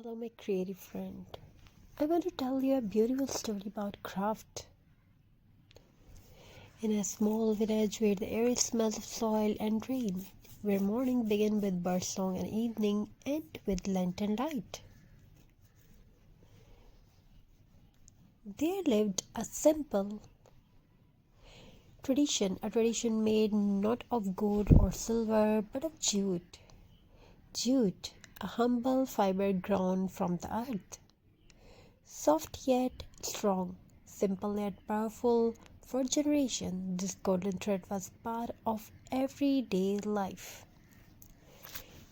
Hello, my creative friend. I want to tell you a beautiful story about craft. In a small village where the air smells of soil and rain, where morning began with birdsong and evening end with lantern light, there lived a simple tradition, a tradition made not of gold or silver but of jute. Jute, a humble fiber grown from the earth. Soft yet strong, simple yet powerful. For generations, this golden thread was part of everyday life.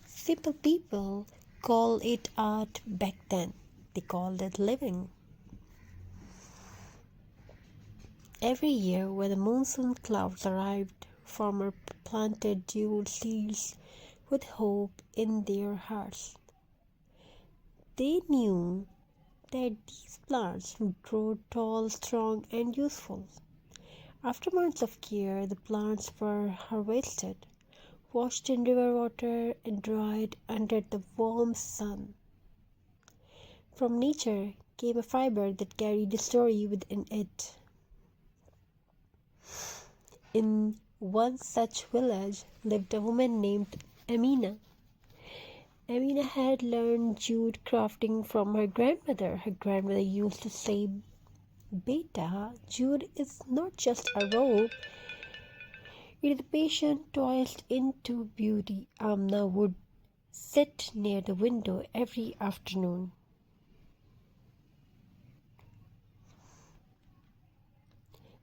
Simple people call it art back then. They called it living. Every year, when the monsoon clouds arrived, farmers planted jute seeds with hope in their hearts. They knew that these plants would grow tall, strong, and useful. After months of care, the plants were harvested, washed in river water, and dried under the warm sun. From nature came a fiber that carried a story within it. In one such village lived a woman named Amina. Amina had learned jute crafting from her grandmother. Her grandmother used to say, "Beta, jute is not just a rope, it is a patient toiled into beauty." Amna would sit near the window every afternoon,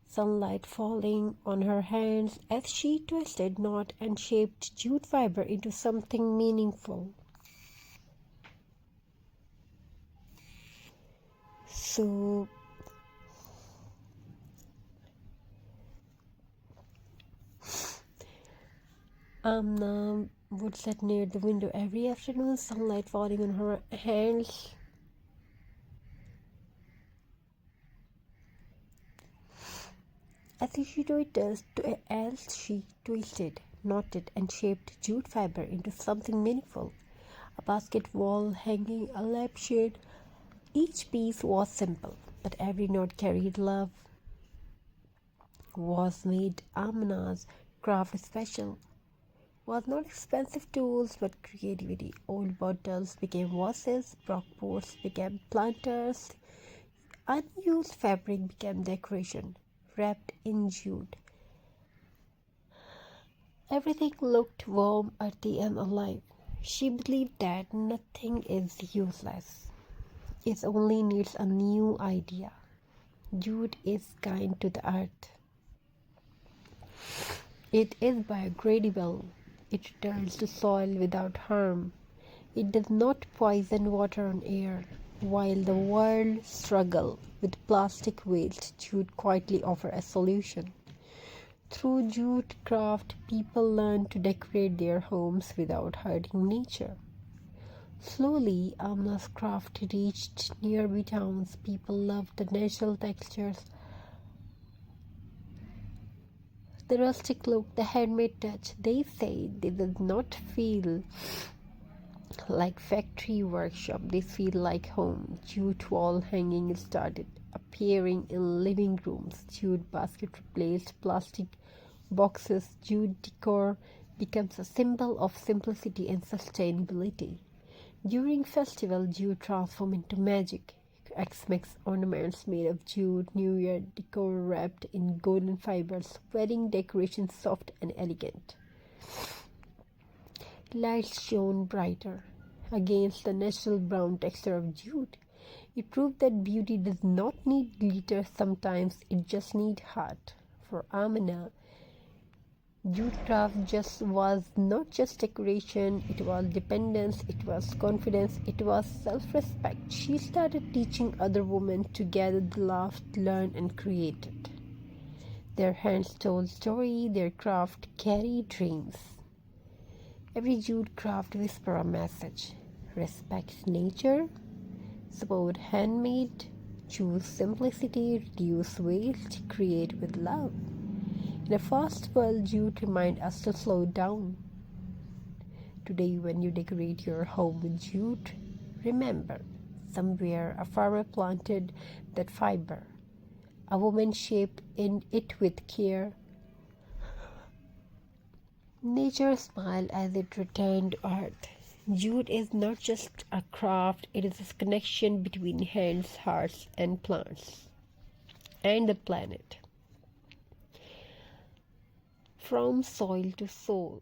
sunlight falling on her hands as she twisted, knot, and shaped jute fiber into something meaningful. So, Amna would sit near the window every afternoon, sunlight falling on her hands. As she twisted, knotted, and shaped jute fiber into something meaningful, a basket, wall hanging, a lampshade. Each piece was simple, but every knot carried love. Was made Amna's craft special. Was not expensive tools but creativity. Old bottles became vases, broken pots became planters, unused fabric became decoration, wrapped in jute. Everything looked warm, earthy, and alive. She believed that nothing is useless. It only needs a new idea. Jute is kind to the earth. It is biodegradable. It returns to soil without harm. It does not poison water or air. While the world struggles with plastic waste, jute quietly offers a solution. Through jute craft, people learn to decorate their homes without hurting nature. Slowly, Amna's craft reached nearby towns. People loved the natural textures, the rustic look, the handmade touch. They say they did not feel like factory workshop. They feel like home. Jute wall hanging started appearing in living rooms. Jute basket replaced plastic boxes. Jute decor becomes a symbol of simplicity and sustainability. During festival, jute transforms into magic. Xmas ornaments made of jute, New Year decor wrapped in golden fibers, wedding decorations soft and elegant. Lights shone brighter against the natural brown texture of jute. It proved that beauty does not need glitter, sometimes it just needs heart. For Amina, jute craft was not just decoration, it was dependence, it was confidence, it was self-respect. She started teaching other women to gather, laughed, learn, and created. Their hands told story, their craft carried dreams. Every jute craft whisper a message. Respect nature, support handmade, choose simplicity, reduce waste, create with love. In a fast world, jute reminds us to slow down. Today, when you decorate your home with jute, Remember, somewhere a farmer planted that fiber. A woman shaped in it with care. Nature smiled as it returned to earth. Jute is not just a craft, it is a connection between hands, hearts, and plants, and the planet. From soil to soul.